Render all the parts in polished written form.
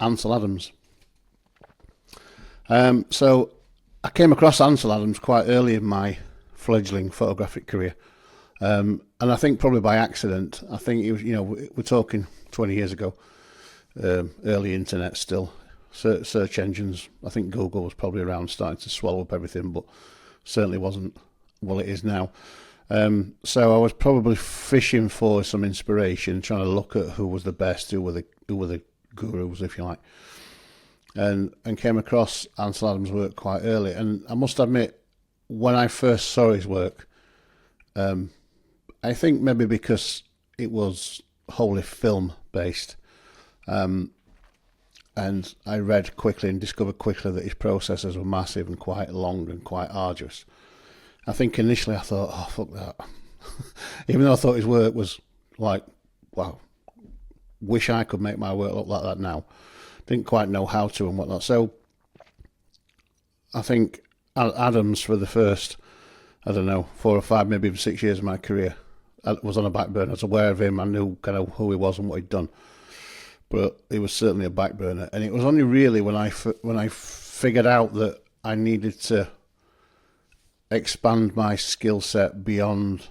Ansel Adams. So I came across Ansel Adams quite early in my fledgling photographic career, and I think probably by accident. I think it was, we're talking 20 years ago, early internet still, search engines. I think Google was probably around starting to swallow up everything, but certainly wasn't what it is now. So I was probably fishing for some inspiration, trying to look at who was the best, who were the gurus, if you like, and came across Ansel Adams' work quite early. And I must admit, when I first saw his work, I think maybe because it was wholly film based, and I read quickly and discovered quickly that his processes were massive and quite long and quite arduous. I think initially I thought, oh, fuck that. Even though I thought his work was like, wow, wish I could make my work look like that now. Didn't quite know how to and whatnot. So I think Adams, for the first, 4 or 5, maybe even 6 years of my career, I was on a back burner. I was aware of him. I knew kind of who he was and what he'd done. But it was certainly a back burner. And it was only really when I figured out that I needed to expand my skill set beyond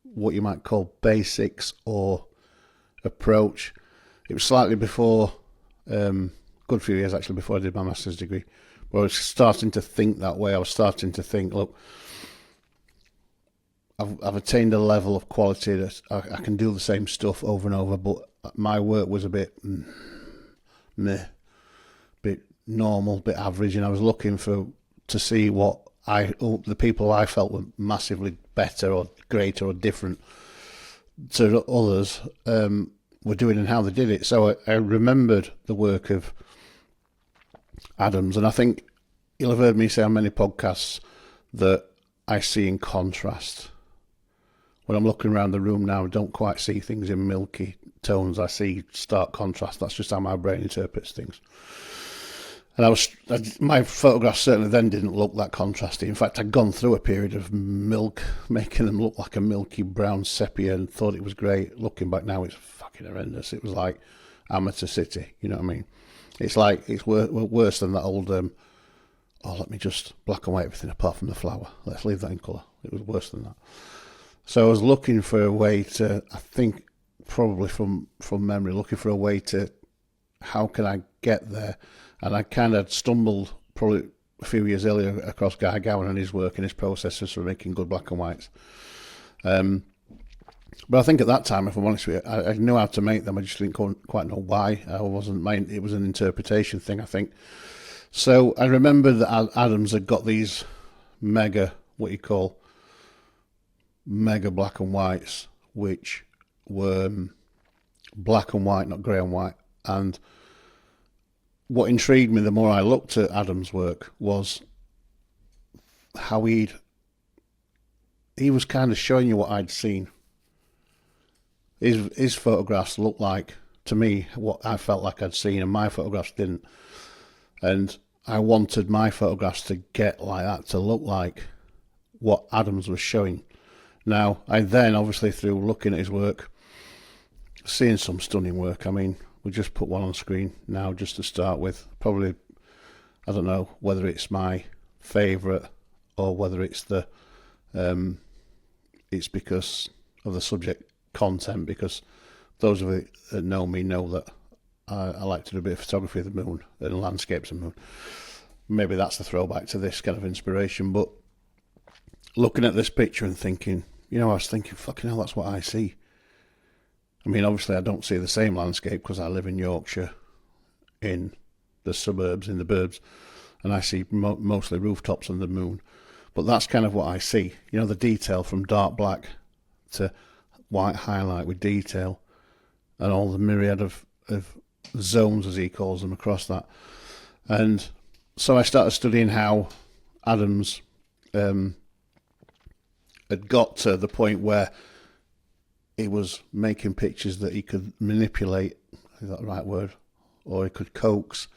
what you might call basics or approach. It was slightly before, good few years actually, before I did my master's degree, where I was starting to think that way. I was starting to think, look, I've attained a level of quality that I can do the same stuff over and over, but my work was a bit meh, bit normal, bit average, and I was looking to see what the people I felt were massively better or greater or different to others were doing and how they did it. So I remembered the work of Adams, and I think you'll have heard me say on many podcasts that I see in contrast. When I'm looking around the room now, I don't quite see things in milky tones. I see stark contrast. That's just how my brain interprets things. And my photographs certainly then didn't look that contrasty. In fact, I'd gone through a period of milk, making them look like a milky brown sepia, and thought it was great. Looking back now, it's fucking horrendous. It was like Amateur City, you know what I mean? It's like, it's worse than that old, let me just black and white everything apart from the flower. Let's leave that in colour. It was worse than that. So I was looking for a way to, I think probably from memory, looking for a way to, how can I get there? And I kind of stumbled probably a few years earlier across Guy Gowan and his work and his processes for making good black and whites. But I think at that time, if I'm honest with you, I knew how to make them. I just didn't quite know why. It was an interpretation thing, I think. So I remember that Adams had got these mega black and whites, which were black and white, not grey and white. And what intrigued me the more I looked at Adams' work was how he was kind of showing you what I'd seen. His photographs looked like, to me, what I felt like I'd seen, and my photographs didn't. And I wanted my photographs to get like that, to look like what Adams was showing. Now, I then, obviously, through looking at his work, seeing some stunning work. I mean, we just put one on screen now just to start with. Probably, I don't know whether it's my favourite or whether it's it's because of the subject content, because those of you that know me know that I like to do a bit of photography of the moon and landscapes of the moon. Maybe that's the throwback to this kind of inspiration. But looking at this picture and thinking, I was thinking, fucking hell, that's what I see. I mean, obviously I don't see the same landscape because I live in Yorkshire, in the suburbs, in the burbs, and I see mostly rooftops and the moon. But that's kind of what I see. The detail from dark black to white highlight with detail, and all the myriad of zones, as he calls them, across that. And so I started studying how Adams had got to the point where he was making pictures that he could manipulate, is that the right word? Or he could coax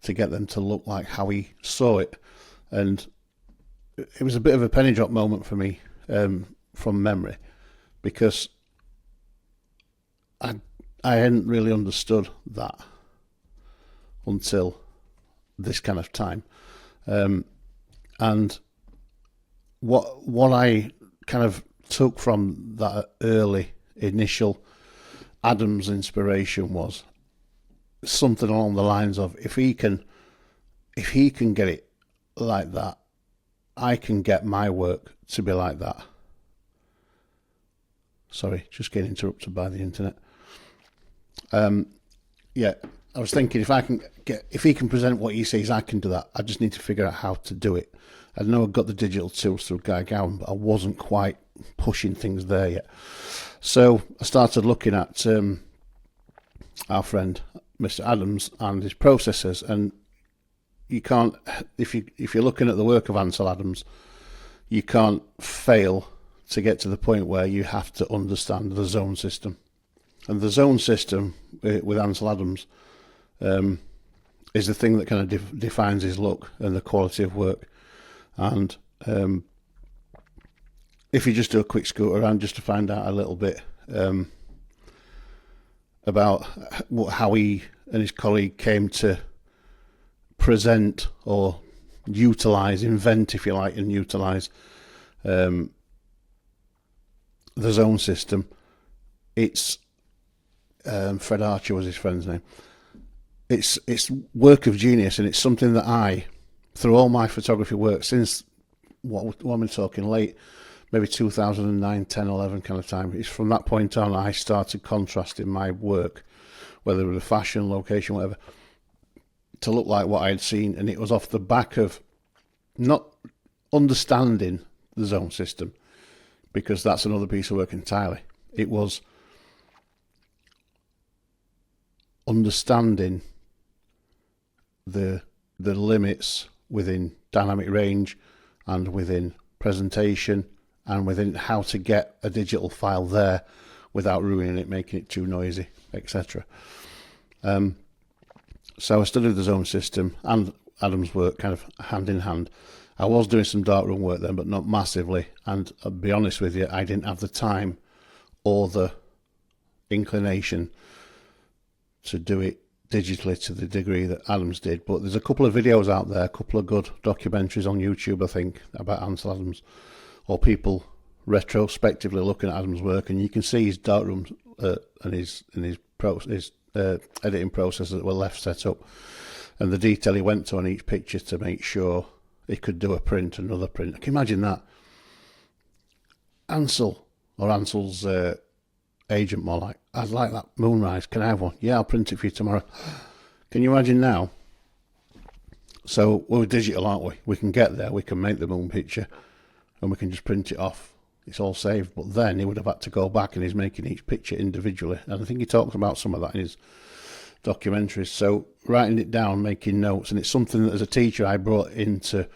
to get them to look like how he saw it. And it was a bit of a penny drop moment for me, from memory, because I hadn't really understood that. until this kind of time. And what I kind of took from that early initial Adams inspiration was something along the lines of, if he can get it like that, I can get my work to be like that. Sorry, just getting interrupted by the internet. Yeah, I was thinking, if he can present what he sees, I can do that. I just need to figure out how to do it. I know I've got the digital tools through Guy Gowan, but I wasn't quite pushing things there yet. So I started looking at our friend Mr. Adams and his processes, and you can't, if you're looking at the work of Ansel Adams, you can't fail to get to the point where you have to understand the zone system. And the zone system with Ansel Adams is the thing that kind of defines his look and the quality of work. And if you just do a quick scoot around just to find out a little bit about how he and his colleague came to present or invent, if you like, and utilise the zone system. It's Fred Archer was his friend's name. It's work of genius, and it's something that I, through all my photography work since what am I talking, late maybe 2009, 10, 11 kind of time. It's from that point on I started contrasting my work, whether it was a fashion, location, whatever, to look like what I had seen. And it was off the back of not understanding the zone system, because that's another piece of work entirely. It was understanding the limits within dynamic range and within presentation and within how to get a digital file there without ruining it, making it too noisy, etc. So I studied the zone system and Adam's work kind of hand in hand. I was doing some darkroom work then, but not massively, and I'll be honest with you, I didn't have the time or the inclination to do it digitally to the degree that Adams did. But there's a couple of videos out there, a couple of good documentaries on YouTube, I think, about Ansel Adams, or people retrospectively looking at Adams' work, and you can see his darkroom and his editing processes that were left set up, and the detail he went to on each picture to make sure he could do a print, another print. I can imagine that. Ansel's agent more like, I'd like that moonrise, can I have one? Yeah, I'll print it for you tomorrow. Can you imagine now? So we're digital, aren't we? We can get there, we can make the moon picture and we can just print it off. It's all saved. But then he would have had to go back, and he's making each picture individually, and I think he talks about some of that in his documentaries. So writing it down, making notes, and it's something that as a teacher I brought into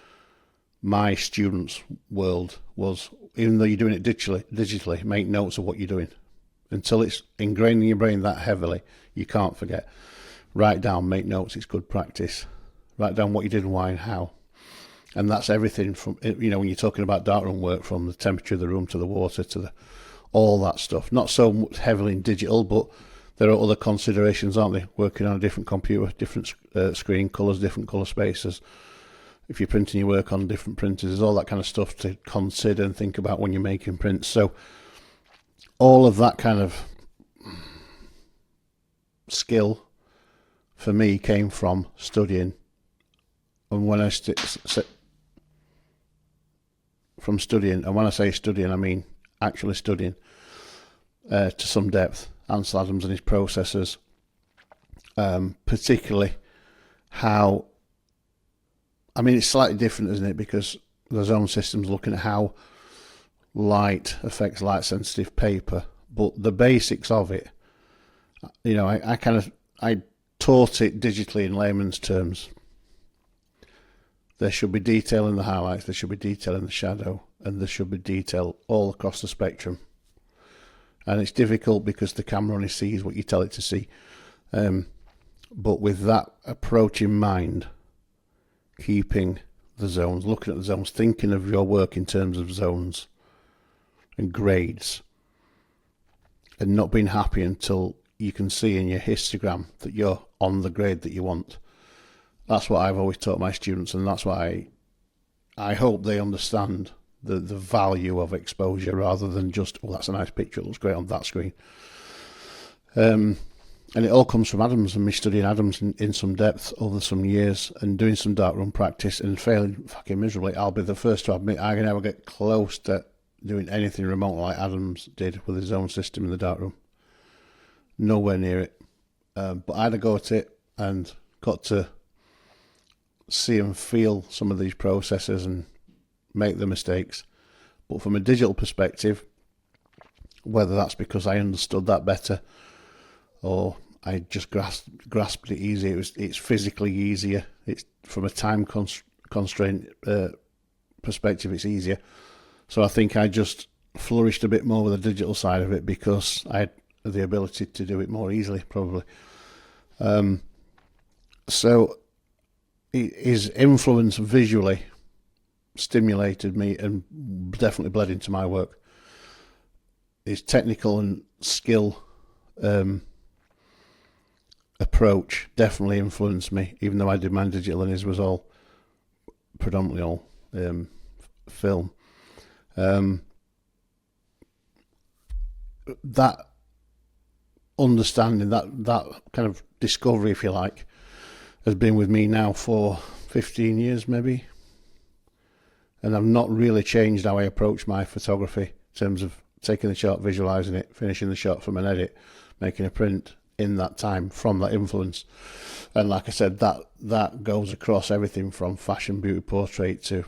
my students' world, was even though you're doing it digitally, make notes of what you're doing. Until it's ingrained in your brain that heavily, you can't forget. Write down, make notes, it's good practice. Write down what you did and why and how. And that's everything from, when you're talking about darkroom work, from the temperature of the room to the water to all that stuff. Not so much heavily in digital, but there are other considerations, aren't there? Working on a different computer, different screen colours, different colour spaces. If you're printing your work on different printers, there's all that kind of stuff to consider and think about when you're making prints. So all of that kind of skill for me came from studying. And when I say studying, I mean actually studying to some depth Ansel Adams and his processes, particularly how, it's slightly different, isn't it? Because the zone system's looking at how light affects light sensitive paper, but the basics of it, I taught it digitally in layman's terms. There should be detail in the highlights, there should be detail in the shadow, and there should be detail all across the spectrum. And it's difficult because the camera only sees what you tell it to see. But with that approach in mind, keeping the zones, looking at the zones, thinking of your work in terms of zones and grades, and not being happy until you can see in your histogram that you're on the grade that you want. That's what I've always taught my students, and that's why I hope they understand the value of exposure rather than just, well, that's a nice picture, it looks great on that screen. And it all comes from Adams and me studying Adams in some depth over some years and doing some darkroom practice and failing fucking miserably. I'll be the first to admit I can never get close to doing anything remotely like Adams did with his own system in the darkroom. Nowhere near it. But I had a go at it and got to see and feel some of these processes and make the mistakes. But from a digital perspective, whether that's because I understood that better or I just grasped it easier, it's physically easier. It's from a time constraint perspective, it's easier. So I think I just flourished a bit more with the digital side of it because I had the ability to do it more easily, probably. So his influence visually stimulated me and definitely bled into my work. His technical and skill approach definitely influenced me, even though I did mine digital and his was all predominantly all film. That understanding, that kind of discovery, if you like, has been with me now for 15 years maybe, and I've not really changed how I approach my photography in terms of taking the shot, visualizing it, finishing the shot from an edit, making a print in that time from that influence. And like I said, that goes across everything from fashion, beauty, portrait to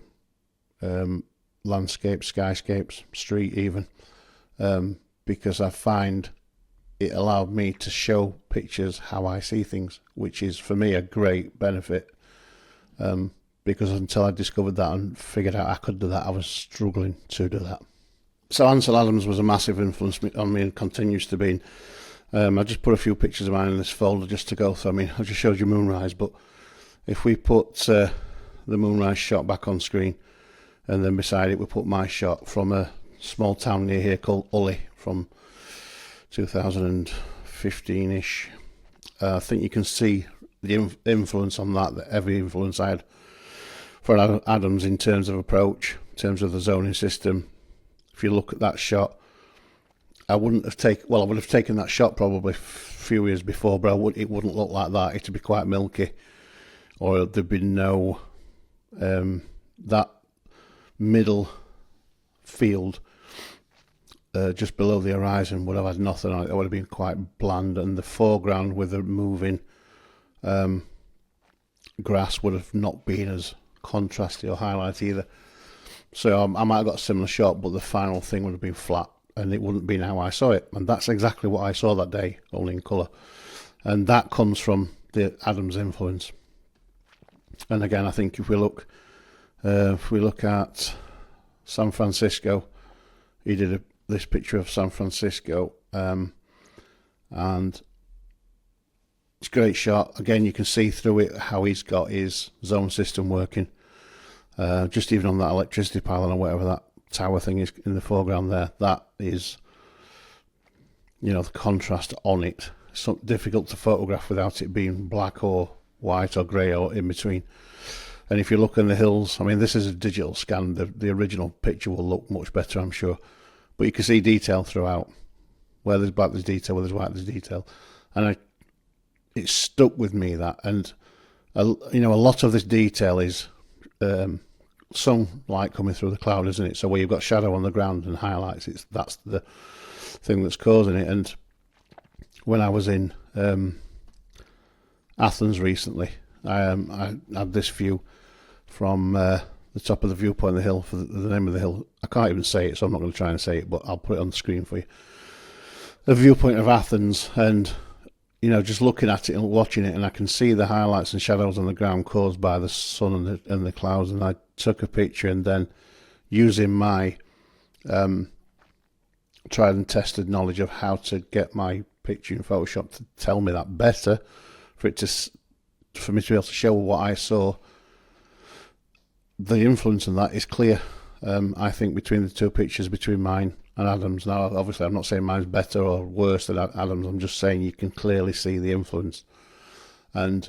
landscape, skyscapes, street even, because I find it allowed me to show pictures how I see things, which is for me a great benefit, because until I discovered that and figured out I could do that, I was struggling to do that. So Ansel Adams was a massive influence on me and continues to be. I just put a few pictures of mine in this folder just to go through. I mean, I just showed you moonrise, but if we put the moonrise shot back on screen, and then beside it we put my shot from a small town near here called Ully from 2015-ish. I think you can see the influence on that every influence I had for Adams in terms of approach, in terms of the zoning system. If you look at that shot, I would have taken that shot probably a few years before, but it wouldn't look like that. It'd be quite milky, or there'd be no that middle field just below the horizon would have had nothing on it. It would have been quite bland, and the foreground with the moving grass would have not been as contrasty or highlight either. So I might have got a similar shot, but the final thing would have been flat, and it wouldn't have been how I saw it. And that's exactly what I saw that day, only in colour. And that comes from the Adams influence. And again, I think if we look at San Francisco, he did this picture of San Francisco, and it's a great shot. Again, you can see through it how he's got his zone system working. Just even on that electricity pylon or whatever that tower thing is in the foreground there, that is, the contrast on it. It's so difficult to photograph without it being black or white or grey or in between. And if you look in the hills, I mean, this is a digital scan. The original picture will look much better, I'm sure. But you can see detail throughout. Where there's black, there's detail. Where there's white, there's detail. And it stuck with me, that. And, a lot of this detail is sunlight coming through the cloud, isn't it? So where you've got shadow on the ground and highlights, that's the thing that's causing it. And when I was in Athens recently, I had this view from the top of the viewpoint of the hill. For the name of the hill, I can't even say it, so I'm not going to try and say it, but I'll put it on the screen for you. The viewpoint of Athens, and just looking at it and watching it, and I can see the highlights and shadows on the ground caused by the sun and the clouds. And I took a picture, and then using my tried and tested knowledge of how to get my picture in Photoshop to tell me that better, for me to be able to show what I saw, the influence on that is clear. I think between the two pictures, between mine and Adams. Now, obviously, I'm not saying mine's better or worse than Adams. I'm just saying you can clearly see the influence. And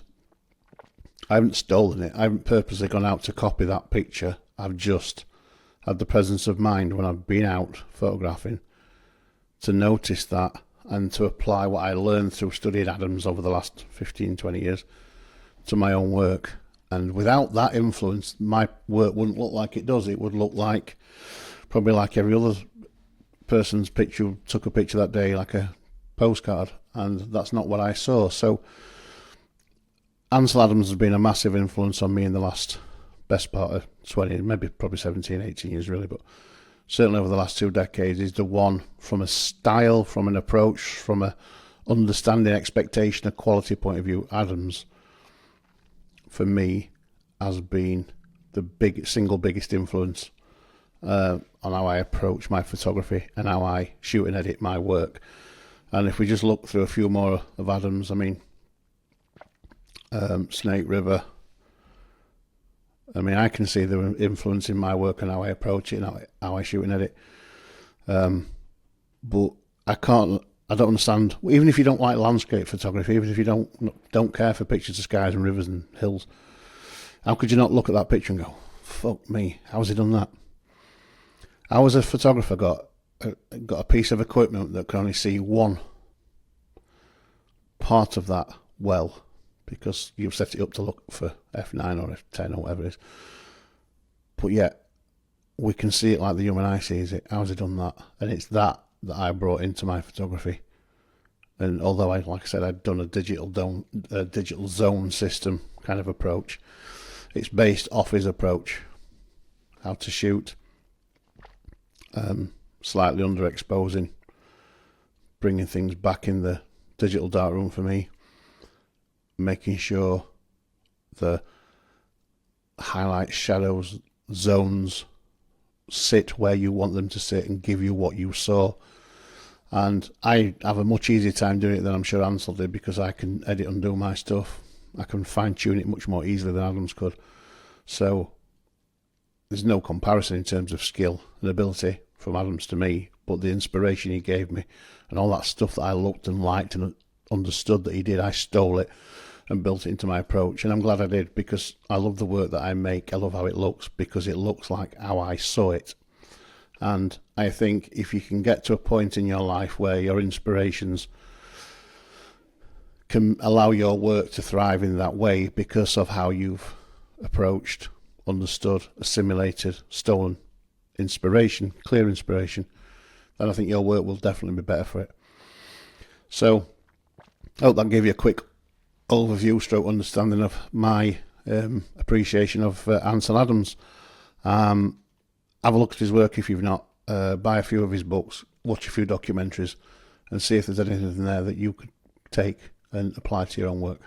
I haven't stolen it. I haven't purposely gone out to copy that picture. I've just had the presence of mind when I've been out photographing to notice that and to apply what I learned through studying Adams over the last 15, 20 years to my own work. And without that influence, my work wouldn't look like it does. It would look like, probably like every other person's picture, took a picture that day, like a postcard. And that's not what I saw. So Ansel Adams has been a massive influence on me in the last best part of 20, maybe probably 17, 18 years really, but certainly over the last 2 decades. He's the one, from a style, from an approach, from a understanding, expectation, a quality point of view. Adams, for me, has been the single biggest influence on how I approach my photography and how I shoot and edit my work. And if we just look through a few more of Adams, I mean, Snake River, I can see the influence in my work and how I approach it and how I shoot and edit. But I don't understand, even if you don't like landscape photography, even if you don't care for pictures of skies and rivers and hills, how could you not look at that picture and go, fuck me, how's he done that? How has a photographer got a piece of equipment that can only see one part of that well, because you've set it up to look for f9 or f10 or whatever it is, but yet we can see it like the human eye sees it? How's he done that? And it's that I brought into my photography. And although like I said, I'd done a digital zone system kind of approach, it's based off his approach, how to shoot, slightly underexposing, bringing things back in the digital darkroom for me, making sure the highlights, shadows, zones sit where you want them to sit and give you what you saw. And I have a much easier time doing it than I'm sure Ansel did, because I can edit and do my stuff. I can fine-tune it much more easily than Adams could. So there's no comparison in terms of skill and ability from Adams to me, but the inspiration he gave me and all that stuff that I looked and liked and understood that he did, I stole it and built it into my approach. And I'm glad I did, because I love the work that I make. I love how it looks, because it looks like how I saw it. And I think if you can get to a point in your life where your inspirations can allow your work to thrive in that way because of how you've approached, understood, assimilated, stolen inspiration, clear inspiration, then I think your work will definitely be better for it. So I hope that gave you a quick overview stroke understanding of my appreciation of Ansel Adams. Have a look at his work if you've not. Buy a few of his books, watch a few documentaries, and see if there's anything there that you could take and apply to your own work.